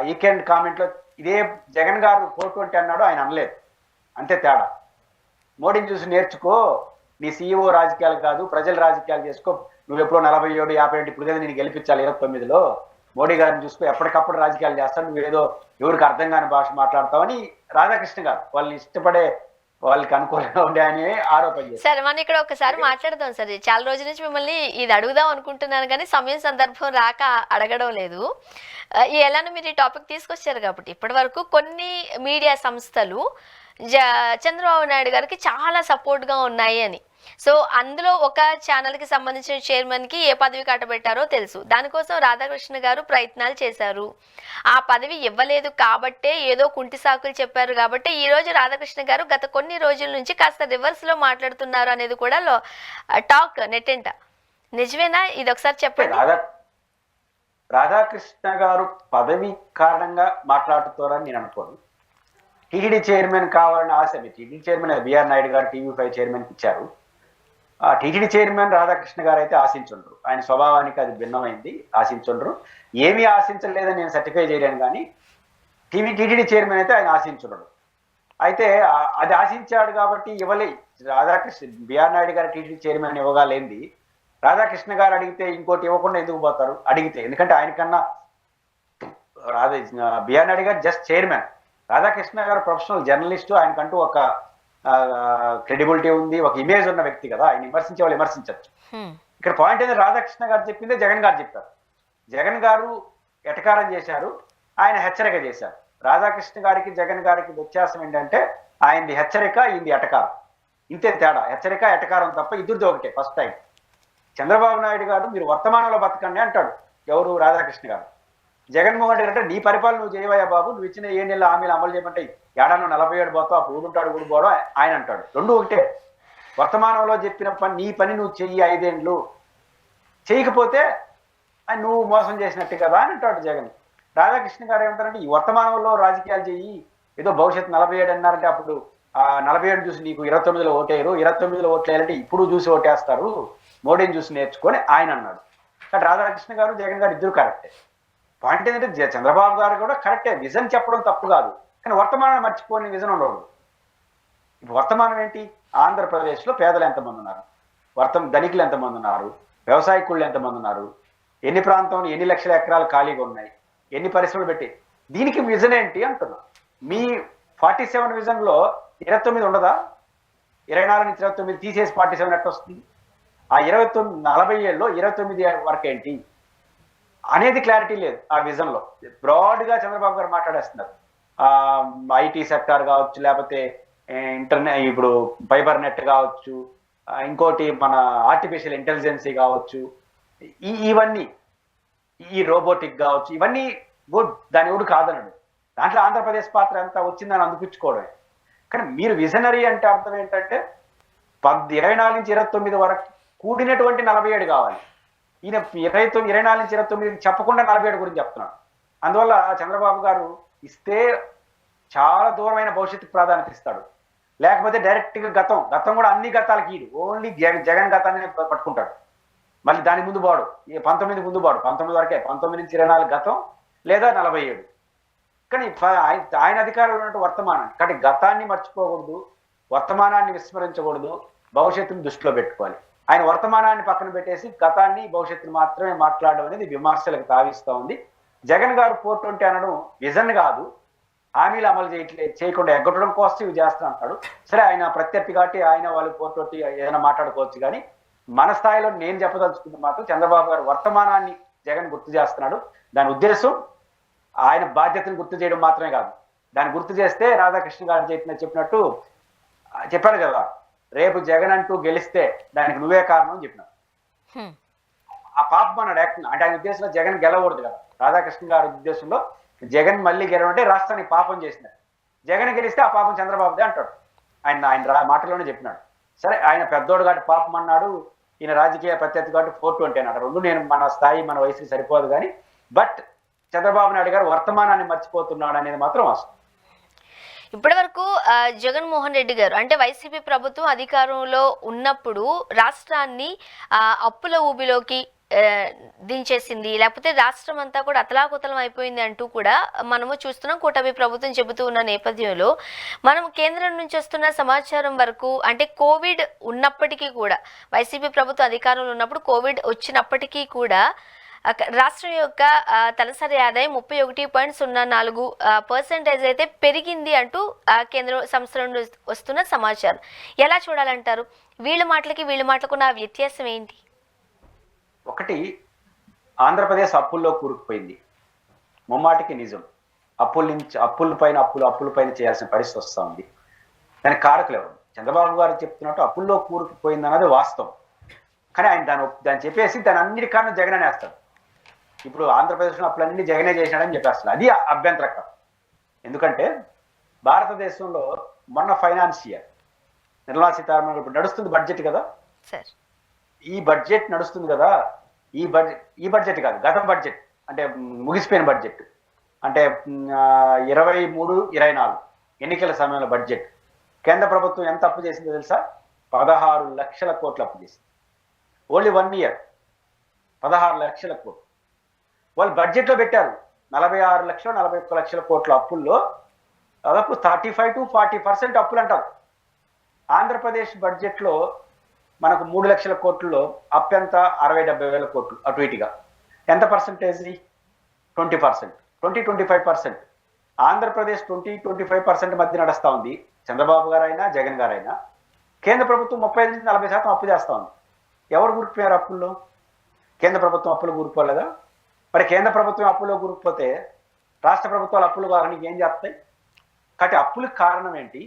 B: వీకెండ్ కామెంట్లో ఇదే జగన్ గారు 420 అన్నాడు, ఆయన అనలేదు, అంతే తేడా. మోడీని చూసి నేర్చుకో, నీ సీఈఓ రాజకీయాలు కాదు ప్రజల రాజకీయాలు చేసుకో, నువ్వు ఎప్పుడో 47, 52 ఇప్పుడు కదా నేను గెలిపించాలి 29లో, మోడీ గారిని చూసుకో, ఎప్పటికప్పుడు రాజకీయాలు చేస్తాను, నువ్వు ఏదో ఎవరికి అర్థం కాని భాష మాట్లాడతావని రాధాకృష్ణ గారు వాళ్ళని ఇష్టపడే వాళ్ళకి అనుకూలంగా ఉండే అని ఆరోపణ చేశారు.
A: సరే, మనం ఇక్కడ ఒకసారి మాట్లాడదాం సార్. చాలా రోజుల నుంచి మిమ్మల్ని ఇది అడుగుదాం అనుకుంటున్నాను కానీ సమయం సందర్భం రాక అడగడం లేదు. ఎలానో మీరు ఈ టాపిక్ తీసుకొచ్చారు కాబట్టి ఇప్పటి వరకు కొన్ని మీడియా సంస్థలు చంద్రబాబు నాయుడు గారికి చాలా సపోర్ట్గా ఉన్నాయి అని. సో అందులో ఒక ఛానల్కి సంబంధించిన చైర్మన్కి ఏ పదవి కట్టబెట్టారో తెలుసు. దానికోసం రాధాకృష్ణ గారు ప్రయత్నాలు చేశారు. ఆ పదవి ఇవ్వలేదు కాబట్టే ఏదో కుంటి సాకులు చెప్పారు కాబట్టి ఈరోజు రాధాకృష్ణ గారు గత కొన్ని రోజుల నుంచి కాస్త రివర్స్లో మాట్లాడుతున్నారు అనేది కూడా టాక్ నెట్టెంట. నిజమేనా? ఇది ఒకసారి చెప్పండి.
B: రాధాకృష్ణ గారు పదవి కారణంగా మాట్లాడుతారని నేను అనుకోను. టీటీడీ చైర్మన్ కావాలని ఆశ. టీటీడీ చైర్మన్ బిఆర్ నాయుడు గారు TV5 చైర్మన్కి ఇచ్చారు. ఆ టీటీడీ చైర్మన్ రాధాకృష్ణ గారు అయితే ఆశించుండ్రు. ఆయన స్వభావానికి అది భిన్నమైంది, ఆశించుండ్రు. ఏమీ ఆశించలేదని నేను సర్టిఫై చేయలేను, కానీ టీటీడీ చైర్మన్ అయితే ఆయన ఆశించున్నాడు. అయితే అది ఆశించాడు కాబట్టి ఇవ్వలే. రాధాకృష్ణ బిఆర్ నాయుడు గారు టీటీడీ చైర్మన్ ఇవ్వగాలేంది, రాధాకృష్ణ గారు అడిగితే ఇంకోటి ఇవ్వకుండా ఎందుకు పోతారు? అడిగితే, ఎందుకంటే ఆయనకన్నా బిఆర్ నాయుడు గారు జస్ట్ చైర్మన్, రాధాకృష్ణ గారు ప్రొఫెషనల్ జర్నలిస్టు, ఆయనకంటూ ఒక క్రెడిబిలిటీ ఉంది, ఒక ఇమేజ్ ఉన్న వ్యక్తి కదా, ఆయన విమర్శించే వాళ్ళు విమర్శించవచ్చు. ఇక్కడ పాయింట్ ఏంటంటే రాధాకృష్ణ గారు చెప్పిందే జగన్ గారు చెప్పారు. జగన్ గారు ఎటకారం చేశారు, ఆయన హెచ్చరిక చేశారు. రాధాకృష్ణ గారికి జగన్ గారికి వ్యత్యాసం ఏంటంటే ఆయనది హెచ్చరిక, ఈయనది ఎటకారం. ఇంతే తేడా, హెచ్చరిక ఎటకారం తప్ప ఇద్దరిది ఒకటే. ఫస్ట్ టైం చంద్రబాబు నాయుడు గారు మీరు వర్తమానంలో బతకండి అంటాడు. ఎవరు? రాధాకృష్ణ గారు. జగన్మోహన్ రెడ్డి అంటే నీ పరిపాలన నువ్వు చేయవయ్యా బాబు, నువ్వు ఇచ్చిన 7 నెలల హామీలు అమలు చేయమంటే ఏడాను 47 పోతావు, అప్పుడు ఊడుంటాడు ఊడిపోవడం ఆయన అంటాడు. రెండు ఒకటే. వర్తమానంలో చెప్పిన పని నీ పని నువ్వు చెయ్యి, 5 ఏళ్ళు చేయకపోతే నువ్వు మోసం చేసినట్టు కదా అని అంటాడు జగన్. రాధాకృష్ణ గారు ఏమంటారంటే ఈ వర్తమానంలో రాజకీయాలు చెయ్యి, ఏదో భవిష్యత్తు 47 అన్నారంటే అప్పుడు 47 చూసి నీకు 29లో ఓటేయరు, 29లో ఓట్లు వేయాలంటే ఇప్పుడు చూసి ఓటేస్తారు, మోడీని చూసి నేర్చుకొని ఆయన అన్నాడు. కానీ రాధాకృష్ణ గారు జగన్ గారు ఇద్దరు కరెక్టే. పాయింట్ ఏంటంటే చంద్రబాబు గారు కూడా కరెక్టే, విజన్ చెప్పడం తప్పు కాదు, కానీ వర్తమానాన్ని మర్చిపోని విజన్ ఉండకూడదు. ఇప్పుడు వర్తమానం ఏంటి? ఆంధ్రప్రదేశ్లో పేదలు ఎంతమంది ఉన్నారు, ధనికులు ఎంతమంది ఉన్నారు, వ్యవసాయకుళ్ళు ఎంతమంది ఉన్నారు, ఎన్ని ప్రాంతంలో ఎన్ని లక్షల ఎకరాలు ఖాళీగా ఉన్నాయి, ఎన్ని పరిశ్రమలు పెట్టి, దీనికి విజన్ ఏంటి అంటున్నా. మీ 47 విజన్లో 29 ఉండదా? 24 నుంచి 29 తీసేసి 47 ఎట్టు వస్తుంది? ఆ 29 40 ఏళ్ళలో 29 వరకు ఏంటి అనేది క్లారిటీ లేదు ఆ విజన్లో. బ్రాడ్గా చంద్రబాబు గారు మాట్లాడేస్తున్నారు. ఐటీ సెక్టార్ కావచ్చు, లేకపోతే ఇంటర్నెట్, ఇప్పుడు ఫైబర్ నెట్ కావచ్చు, ఇంకోటి మన ఆర్టిఫిషియల్ ఇంటెలిజెన్సీ కావచ్చు, ఇవన్నీ, ఈ రోబోటిక్ కావచ్చు, ఇవన్నీ గుడ్, దాని ఎవడు కాదనడు. దాంట్లో ఆంధ్రప్రదేశ్ పాత్ర ఎంత వచ్చిందని అందిపుచ్చుకోవడమే. కానీ మీరు విజనరీ అంటే అర్థం ఏంటంటే 24 నుంచి 29 వరకు కూడినటువంటి 47 కావాలి. ఈయన 24 నుంచి 29 చెప్పకుండా 47 గురించి చెప్తున్నాడు. అందువల్ల చంద్రబాబు గారు ఇస్తే చాలా దూరమైన భవిష్యత్తుకు ప్రాధాన్యత ఇస్తాడు, లేకపోతే డైరెక్ట్గా గతం కూడా అన్ని గతాలకి ఈడు ఓన్లీ జగన్ గతాన్ని పట్టుకుంటాడు. మళ్ళీ దాని ముందు బాడు 19 ముందు బాడు 19 వరకే, 19 నుంచి 24 గతం లేదా 47. కానీ ఆయన అధికారంలో ఉన్నట్టు వర్తమానం, కానీ గతాన్ని మర్చిపోకూడదు, వర్తమానాన్ని విస్మరించకూడదు, భవిష్యత్తును దృష్టిలో పెట్టుకోవాలి. ఆయన వర్తమానాన్ని పక్కన పెట్టేసి గతాన్ని భవిష్యత్తును మాత్రమే మాట్లాడడం అనేది విమర్శలకు తావిస్తూ ఉంది. జగన్ గారు 420 అనడం విజన్ కాదు, హామీలు అమలు చేయకుండా ఎగ్గొట్టడం కోసం ఇవి చేస్తా అంటాడు. సరే, ఆయన ప్రత్యర్థి కాబట్టి ఆయన వాళ్ళు 420 ఏదైనా మాట్లాడుకోవచ్చు. కానీ మన స్థాయిలో నేను చెప్పదలుచుకుంది మాత్రం చంద్రబాబు గారు వర్తమానాన్ని జగన్ గుర్తు చేస్తున్నాడు. దాని ఉద్దేశం ఆయన బాధ్యతను గుర్తు చేయడం మాత్రమే కాదు, దాన్ని గుర్తు చేస్తే రాధాకృష్ణ గారు చెప్పినట్టు చెప్పారు కదా, రేపు జగన్ అంటూ గెలిస్తే దానికి నువ్వే కారణం అని చెప్పినాడు. ఆ పాపం అన్నాడు యాక్షన్. అంటే ఆయన ఉద్దేశంలో జగన్ గెలవకూడదు కదా, రాధాకృష్ణ గారి ఉద్దేశంలో జగన్ మళ్ళీ గెలవంటే రాష్ట్రానికి పాపం చేసినాడు, జగన్ గెలిస్తే ఆ పాపం చంద్రబాబుదే అంటాడు. ఆయన మాటలోనే చెప్పినాడు. సరే, ఆయన పెద్దోడు కాబట్టి పాపం అన్నాడు, ఈయన రాజకీయ ప్రత్యర్థి కాబట్టి 420 అన్నాడు. రెండు నేను మన స్థాయి మన వయసుకి సరిపోదు కానీ, బట్ చంద్రబాబు నాయుడు గారు వర్తమానాన్ని మర్చిపోతున్నాడు అనేది మాత్రం వాస్తవం.
A: ఇప్పటి వరకు జగన్మోహన్ రెడ్డి గారు అంటే వైసీపీ ప్రభుత్వం అధికారంలో ఉన్నప్పుడు రాష్ట్రాన్ని అప్పుల ఊబిలోకి దించేసింది, లేకపోతే రాష్ట్రం అంతా కూడా అతలాకుతలం అయిపోయింది అంటూ కూడా మనము చూస్తున్నాం. కూటమి ప్రభుత్వం చెబుతూ ఉన్న నేపథ్యంలో మనం కేంద్రం నుంచి వస్తున్న సమాచారం వరకు అంటే కోవిడ్ ఉన్నప్పటికీ కూడా, వైసీపీ ప్రభుత్వం అధికారంలో ఉన్నప్పుడు కోవిడ్ వచ్చినప్పటికీ కూడా రాష్ట్రం యొక్క తలసరి ఆదాయం 31.04% అయితే పెరిగింది అంటూ కేంద్ర సంస్థల నుండి వస్తున్న సమాచారం. ఎలా చూడాలంటారు? వీళ్ళ మాటలకు నా వ్యత్యాసం ఏంటి?
B: ఒకటి, ఆంధ్రప్రదేశ్ అప్పుల్లో కూరుకుపోయింది, ముమ్మాటికి నిజం. అప్పుల పైన చేయాల్సిన పరిస్థితి వస్తూ ఉంది. దానికి కారకులు ఎవరు? చంద్రబాబు గారు చెప్తున్నట్టు అప్పుల్లో కూరుకుపోయింది అన్నది వాస్తవం. కానీ ఆయన దాన్ని చెప్పేసి దాని అన్నిటి కారణం జగన్ అనేస్తాడు. ఇప్పుడు ఆంధ్రప్రదేశ్లో అప్పులన్నీ జగనే చేసినాడని చెప్పేస్తాడు. అది అభ్యంతరకరం. ఎందుకంటే భారతదేశంలో మొన్న ఫైనాన్స్ ఇయర్ నిర్మలా సీతారామన్ ఇప్పుడు నడుస్తుంది బడ్జెట్ కదా, ఈ బడ్జెట్ నడుస్తుంది కదా, ఈ బడ్జెట్ కాదు, గత బడ్జెట్ అంటే ముగిసిపోయిన బడ్జెట్ అంటే 23-24 ఎన్నికల సమయంలో బడ్జెట్ కేంద్ర ప్రభుత్వం ఎంత అప్పు చేసిందో తెలుసా? 16 లక్షల కోట్లు అప్పు చేసింది. ఓన్లీ 1 ఇయర్ 16 లక్షల కోట్లు వాళ్ళు బడ్జెట్లో పెట్టారు. 46 లక్షలు 41 లక్షల కోట్ల అప్పుల్లో దాదాపు 35 to 40% అప్పులు అంటారు. ఆంధ్రప్రదేశ్ బడ్జెట్లో మనకు 3 లక్షల కోట్లలో అప్పు ఎంత? 60-70 వేల కోట్లు అటు ఇటుగా. ఎంత పర్సెంటేజ్? 20%, 20-25%. ఆంధ్రప్రదేశ్ 20-25% మధ్య నడుస్తూ ఉంది. చంద్రబాబు గారైనా జగన్ గారైనా. కేంద్ర ప్రభుత్వం 35-40% అప్పు చేస్తూ ఉంది. ఎవరు కూరుకుపోయారు అప్పుల్లో? కేంద్ర ప్రభుత్వం అప్పులు కూరుకోలేదా? మరి కేంద్ర ప్రభుత్వం అప్పులో కూరుకుపోతే రాష్ట్ర ప్రభుత్వాలు అప్పులు కారణం ఏం చేస్తాయి? కాబట్టి అప్పులకు కారణం ఏంటి,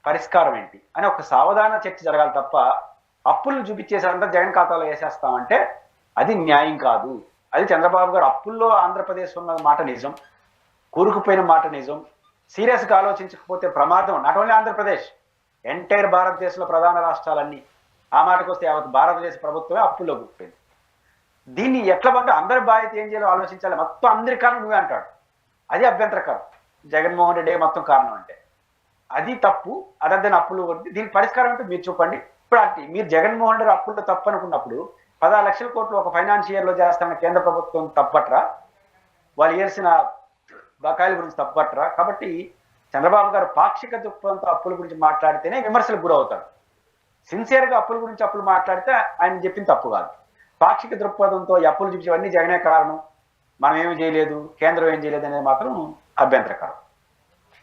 B: పరిష్కారం ఏంటి అని ఒక సావధాన చర్చ జరగాలి తప్ప అప్పులను చూపించేసారంతా జగన్ ఖాతాలో వేసేస్తామంటే అది న్యాయం కాదు. అది చంద్రబాబు గారు అప్పుల్లో ఆంధ్రప్రదేశ్ ఉన్న మాట నిజం, కూరుకుపోయిన మాట నిజం. సీరియస్గా ఆలోచించకపోతే ప్రమాదం. నాట్ ఓన్లీ ఆంధ్రప్రదేశ్, ఎంటైర్ భారతదేశంలో ప్రధాన రాష్ట్రాలన్నీ. ఆ మాటకు వస్తే యావత్ భారతదేశ ప్రభుత్వమే అప్పుల్లో కూరుకుపోయింది. దీన్ని ఎట్లా పడితే అందరి బాధ్యత ఏం చేయాలో ఆలోచించాలి. మొత్తం అందరి కారణం నువ్వే అంటాడు. అది అభ్యంతరకరం. జగన్మోహన్ రెడ్డి మొత్తం కారణం అంటే అది తప్పు. అదర్దని అప్పులు దీనికి పరిష్కారం అంటే మీరు చూపండి. ఇప్పుడు మీరు జగన్మోహన్ రెడ్డి అప్పుల్లో తప్పు అనుకున్నప్పుడు 16 లక్షల కోట్లు ఒక ఫైనాన్షియర్ లో చేస్తామని కేంద్ర ప్రభుత్వం తప్పట్రా? వాళ్ళు చేసిన బకాయిల గురించి తప్పట్రా? కాబట్టి చంద్రబాబు గారు పాక్షిక దృక్పథంతో అప్పుల గురించి మాట్లాడితేనే విమర్శలకు గురవుతారు. సిన్సియర్గా అప్పుల గురించి అప్పులు మాట్లాడితే ఆయన చెప్పింది తప్పు కాదు. పాక్షిక దృక్పథంతో అప్పులు చూపించేవన్నీ జగనే కారణం, మనం ఏమి చేయలేదు, కేంద్రం ఏం చేయలేదు అనేది మాత్రం అభ్యంతరకరం.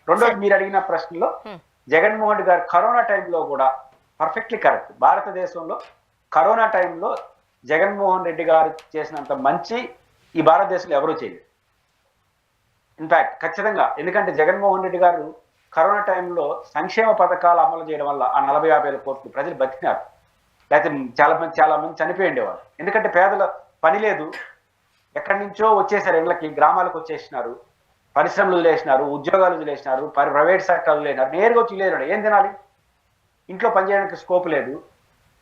B: రెండోది, మీరు అడిగిన ప్రశ్నలో జగన్మోహన్ రెడ్డి గారు కరోనా టైంలో కూడా పర్ఫెక్ట్లీ కరెక్ట్. భారతదేశంలో కరోనా టైంలో జగన్మోహన్ రెడ్డి గారు చేసినంత మంచి ఈ భారతదేశంలో ఎవరూ చేయలేదు. ఇన్ఫాక్ట్ ఖచ్చితంగా, ఎందుకంటే జగన్మోహన్ రెడ్డి గారు కరోనా టైంలో సంక్షేమ పథకాలు అమలు చేయడం వల్ల ఆ 40-50 కోట్లు ప్రజలు బతికినారు. లేకపోతే చాలా మంది చనిపోయి ఉండేవారు. ఎందుకంటే పేదల పని లేదు, ఎక్కడి నుంచో వచ్చేసారు, ఇళ్ళకి గ్రామాలకు వచ్చేసినారు, పరిశ్రమలు వదిలేసినారు, ఉద్యోగాలు వదిలేసినారు, ప్రైవేట్ సెక్టర్లు లేనారు, నేరుగా వచ్చి లేదు, ఏం తినాలి, ఇంట్లో పనిచేయడానికి స్కోప్ లేదు.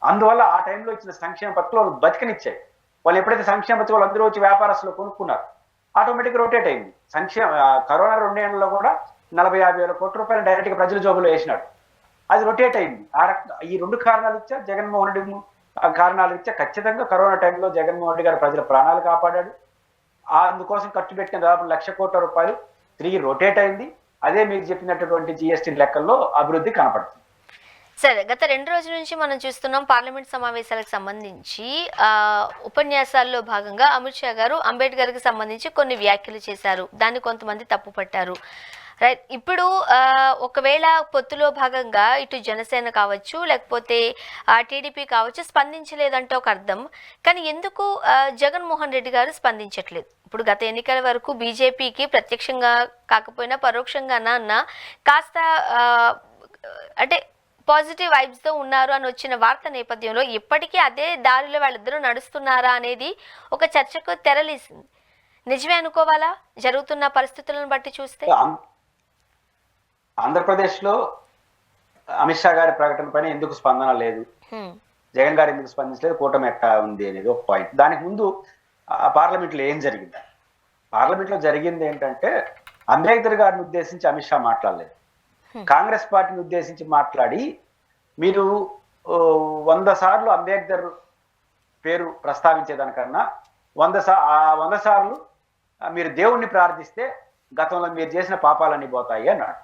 B: అందువల్ల ఆ టైంలో ఇచ్చిన సంక్షేమ పథకాలు బతికనిచ్చాయి. వాళ్ళు ఎప్పుడైతే సంక్షేమ పథకాలు అందరూ వచ్చి వ్యాపారస్తులు కొనుక్కున్నారు, ఆటోమేటిక్గా రొటేట్ అయింది. కరోనా 2 ఏళ్లలో కూడా 40-50 కోట్ల రూపాయలు డైరెక్ట్గా ప్రజల జోబులో వేసినాడు. అది రొటేట్ అయింది. ఆ రకంగా ఈ 2 కారణాలు ఇచ్చా జగన్మోహన్ రెడ్డి కారణాలు ఇచ్చా ఖచ్చితంగా కరోనా టైంలో జగన్మోహన్ రెడ్డి గారు ప్రజల ప్రాణాలు కాపాడాడు. అందుకోసం ఖర్చు పెట్టిన దాదాపు 1,00,000 కోట్ల రూపాయలు తిరిగి రొటేట్ అయింది. అదే మీకు చెప్పినటువంటి జిఎస్టీ లెక్కల్లో అభివృద్ధి కనపడుతుంది.
A: సరే, గత 2 రోజుల నుంచి మనం చూస్తున్నాం పార్లమెంట్ సమావేశాలకు సంబంధించి ఉపన్యాసాల్లో భాగంగా అమిత్ షా గారు అంబేద్కర్కి సంబంధించి కొన్ని వ్యాఖ్యలు చేశారు. దాన్ని కొంతమంది తప్పుపట్టారు. రైట్, ఇప్పుడు ఒకవేళ పొత్తులో భాగంగా ఇటు జనసేన కావచ్చు, లేకపోతే టీడీపీ కావచ్చు స్పందించలేదంటే ఒక అర్థం. కానీ ఎందుకు జగన్మోహన్ రెడ్డి గారు స్పందించట్లేదు? ఇప్పుడు గత ఎన్నికల వరకు బీజేపీకి ప్రత్యక్షంగా కాకపోయినా పరోక్షంగానన్నా కాస్త అంటే పాజిటివ్ వైబ్స్తో ఉన్నారు అని వచ్చిన వార్త నేపథ్యంలో ఇప్పటికీ అదే దారిలో వాళ్ళిద్దరూ నడుస్తున్నారా అనేది ఒక చర్చకు తెరలేసింది. నిజమే అనుకోవాలా జరుగుతున్న పరిస్థితులను బట్టి చూస్తే?
B: ఆంధ్రప్రదేశ్లో అమిత్ షా గారి ప్రకటన పైన ఎందుకు స్పందన లేదు, జగన్ గారు ఎందుకు స్పందించలేదు, కూటమి ఎట్టా ఉంది అనేది ఒక పాయింట్. దానికి ముందు పార్లమెంట్లో ఏం జరిగింది? పార్లమెంట్లో జరిగింది ఏంటంటే అంబేద్కర్ గారిని ఉద్దేశించి అమిత్ షా మాట్లాడలేదు. కాంగ్రెస్ పార్టీని ఉద్దేశించి మాట్లాడి, మీరు 100 సార్లు అంబేద్కర్ పేరు ప్రస్తావించేదానికన్నా 100 సార్లు మీరు దేవుణ్ణి ప్రార్థిస్తే గతంలో మీరు చేసిన పాపాలన్నీ పోతాయి అన్నాడు.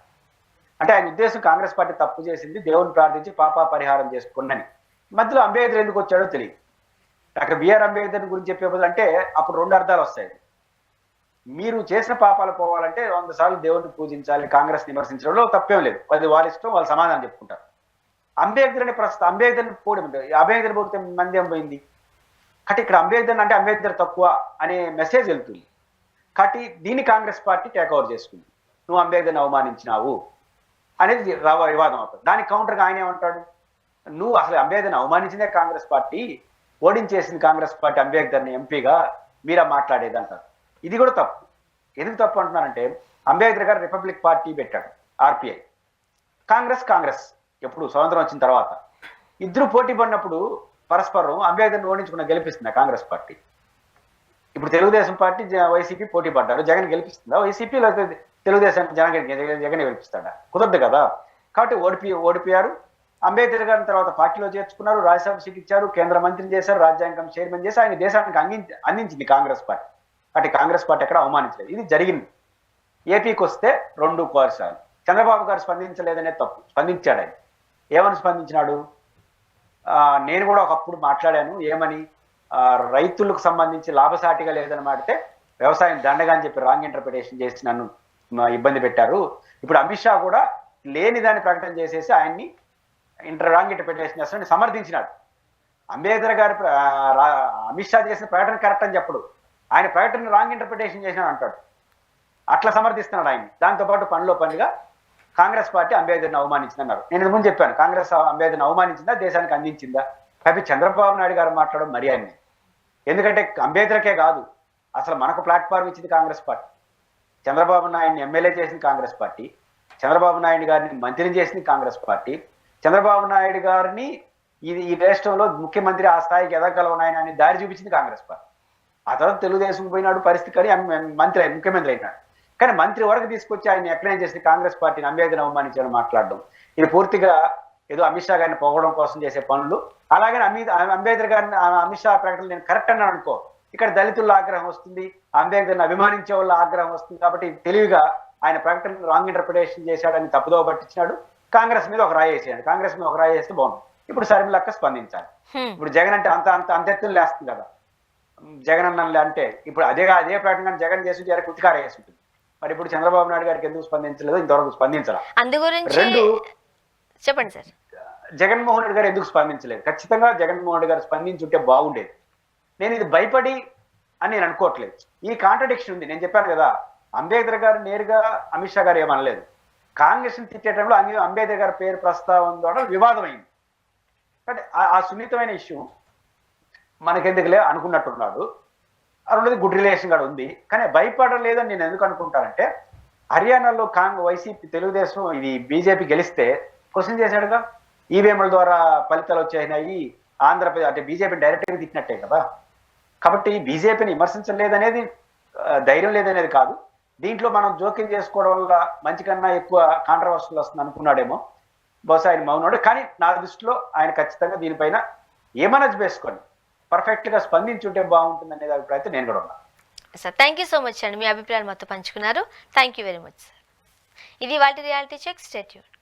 B: అంటే ఆయన ఉద్దేశం కాంగ్రెస్ పార్టీ తప్పు చేసింది, దేవుణ్ణి ప్రార్థించి పాప పరిహారం చేసుకోండి. మధ్యలో అంబేద్కర్ ఎందుకు వచ్చాడో తెలియదు. డాక్టర్ బిఆర్ అంబేద్కర్ గురించి చెప్పేది అంటే అప్పుడు 2 అర్థాలు వస్తాయి. మీరు చేసిన పాపాలు పోవాలంటే 100 సార్లు దేవుడిని పూజించాలి, కాంగ్రెస్ విమర్శించడంలో తప్పేం లేదు. అది వాళ్ళ ఇష్టం, వాళ్ళు సమాధానం చెప్పుకుంటారు. అంబేద్కర్ని ప్రస్తుతం అంబేద్కర్ని అంబేద్కర్ పోతే మంది ఏం పోయింది? కాబట్టి ఇక్కడ అంబేద్కర్ అంటే అంబేద్కర్ తక్కువ అనే మెసేజ్ వెళ్తుంది. కాబట్టి దీన్ని కాంగ్రెస్ పార్టీ టేక్ఓవర్ చేసుకుంది. నువ్వు అంబేద్కర్ని అవమానించినావు అనేది వివాదం అవుతుంది. దానికి కౌంటర్గా ఆయన ఏమంటాడు, నువ్వు అసలు అంబేద్కర్ని అవమానించిందే కాంగ్రెస్ పార్టీ, ఓడించేసింది కాంగ్రెస్ పార్టీ అంబేద్కర్ని ఎంపీగా, మీరా మాట్లాడేది అంటారు. ఇది కూడా తప్పు. ఎందుకు తప్పు అంటున్నారంటే అంబేద్కర్ గారు రిపబ్లిక్ పార్టీ పెట్టాడు, ఆర్పిఐ. కాంగ్రెస్ ఎప్పుడు స్వతంత్రం వచ్చిన తర్వాత ఇద్దరు పోటీ పడినప్పుడు పరస్పరం అంబేద్కర్ని ఓడించుకున్న గెలిపిస్తుందా కాంగ్రెస్ పార్టీ? ఇప్పుడు తెలుగుదేశం పార్టీ వైసీపీ పోటీ పడ్డారు, జగన్ గెలిపిస్తుందా వైసీపీ? లేకపోతే తెలుగుదేశం జగన్ గెలిపిస్తాడా? కుదరదు కదా. కాబట్టి ఓడిపోయారు. అంబేద్కర్ గారిని తర్వాత పార్టీలో చేర్చుకున్నారు, రాజ్యసభ సీట్ ఇచ్చారు, కేంద్ర మంత్రిని చేశారు, రాజ్యాంగం చైర్మన్ చేసి ఆయన దేశానికి అందించింది కాంగ్రెస్ పార్టీ. కాబట్టి కాంగ్రెస్ పార్టీ ఎక్కడ అవమానించలేదు. ఇది జరిగింది. ఏపీకి వస్తే 2 కోర్సాలు చంద్రబాబు గారు స్పందించలేదనే తప్పు. స్పందించాడు. ఆయన ఏమని స్పందించినాడు? నేను కూడా ఒకప్పుడు మాట్లాడాను, ఏమని, రైతులకు సంబంధించి లాభసాటిగా లేదని మాడితే వ్యవసాయం దండగా అని చెప్పి రాంగ్ ఇంటర్ప్రిటేషన్ చేసి నన్ను ఇబ్బంది పెట్టారు. ఇప్పుడు అమిత్ షా కూడా లేని దాన్ని ప్రకటన చేసేసి ఆయన్ని రాంగ్ ఇంటర్ప్రిటేషన్ చేస్తానని సమర్థించినాడు. అంబేద్కర్ గారు అమిత్ షా చేసిన ప్రకటన కరెక్ట్ అని చెప్పడు, ఆయన ప్రకటన రాంగ్ ఇంటర్ప్రిటేషన్ చేసినాడు అంటాడు. అట్లా సమర్థిస్తున్నాడు ఆయన. దాంతోపాటు పనిలో పనిగా కాంగ్రెస్ పార్టీ అంబేద్కర్ని అవమానించిందన్నారు. నేను ముందు చెప్పాను, కాంగ్రెస్ అంబేద్కర్ని అవమానించిందా, దేశానికి అందించిందా? కాబట్టి చంద్రబాబు నాయుడు గారు మాట్లాడడం మరీ అన్ని. ఎందుకంటే అంబేద్కర్కే కాదు, అసలు మనకు ప్లాట్ఫామ్ ఇచ్చింది కాంగ్రెస్ పార్టీ. చంద్రబాబు నాయుడిని ఎమ్మెల్యే చేసింది కాంగ్రెస్ పార్టీ, చంద్రబాబు నాయుడు గారిని మంత్రిని చేసింది కాంగ్రెస్ పార్టీ, చంద్రబాబు నాయుడు గారిని ఈ రాష్ట్రంలో ముఖ్యమంత్రి ఆ స్థాయికి ఎదగలవనాయన అని దారి చూపించింది కాంగ్రెస్ పార్టీ. ఆ తర్వాత తెలుగుదేశం పోయినాడు, పరిస్థితి కానీ ముఖ్యమంత్రి అయినాడు. కానీ మంత్రి వరకు తీసుకొచ్చి ఆయన ఎక్స్ప్లెయిన్ చేసి కాంగ్రెస్ పార్టీని అంబేద్కర్ అవమానించడం మాట్లాడడం, ఇది పూర్తిగా ఏదో అమిత్ షా గారిని పొగడం కోసం చేసే పనులు. అలాగే అంబేద్కర్ గారిని అమిత్ షా ప్రకటన నేను కరెక్ట్ అన్నాను అనుకో, ఇక్కడ దళితుల ఆగ్రహం వస్తుంది, అంబేద్కర్ని అభిమానించే వాళ్ళ ఆగ్రహం వస్తుంది. కాబట్టి తెలివిగా ఆయన ప్రకటన రాంగ్ ఇంటర్ప్రిటేషన్ చేశాడని తప్పుదోవ పట్టించినాడు. కాంగ్రెస్ మీద ఒక రాయి వేసాడు. కాంగ్రెస్ మీద ఒక రాయి వేస్తే బాగుంది. ఇప్పుడు శర్మిలక్క స్పందించాలి. ఇప్పుడు జగన్ అంటే అంత ఎత్తులు లేస్తుంది కదా. జగన్ అన్న అంటే ఇప్పుడు అదే ప్రకటన జగన్ చేసి కుతికార వేసి ఉంటుంది. మరి ఇప్పుడు చంద్రబాబు నాయుడు గారికి ఎందుకు స్పందించలేదు? ఇంతవరకు స్పందించాల. రెండు,
A: చెప్పండి సార్,
B: జగన్మోహన్ రెడ్డి గారు ఎందుకు స్పందించలేదు? ఖచ్చితంగా జగన్మోహన్ రెడ్డి గారు స్పందించుంటే బాగుండేది. నేను ఇది భయపడి అని నేను అనుకోవట్లేదు. ఈ కాంట్రడిక్షన్ ఉంది. నేను చెప్పాను కదా, అంబేద్కర్ గారు నేరుగా అమిత్ షా గారు ఏమనలేదు. కాంగ్రెస్ ని తిట్టే టైంలో అంబేద్కర్ గారి పేరు ప్రస్తావన ద్వారా వివాదం అయింది. అంటే ఆ సున్నితమైన ఇష్యూ మనకెందుకులే అనుకున్నట్టున్నాడు. రెండోది గుడ్ రిలేషన్ కూడా ఉంది. కానీ భయపడలేదని నేను ఎందుకు అనుకుంటానంటే, హర్యానాలో వైసీపీ తెలుగుదేశం ఇది బీజేపీ గెలిస్తే క్వశ్చన్ చేశాడుగా, ఈవీఎంల ద్వారా ఫలితాలు వచ్చాయి, ఆంధ్రప్రదేశ్ అంటే బీజేపీ డైరెక్ట్గా తిట్టినట్టే కదా. కాబట్టి బీజేపీని విమర్శించలేదనేది ధైర్యం లేదనేది కాదు, దీంట్లో మనం జోక్యం చేసుకోవడం వల్ల మంచి కన్నా ఎక్కువ కాంట్రవర్షియల్ వస్తుంది అనుకున్నాడేమో. బహుశా ఆయన మౌనోడు. కానీ నా దృష్టిలో ఆయన ఖచ్చితంగా దీనిపైన ఏమన్నా వేసుకొని పర్ఫెక్ట్ గా స్పందించుంటే బాగుంటుంది అనేది అభిప్రాయంతో నేను కూడా ఉన్నాను.
A: Sir thank you so much అండి, మీ అభిప్రాయాలు మొత్తం పంచుకున్నారు. Thank you very much sir. ఇది వాటి రియాలిటీ చెక్. Stay tuned.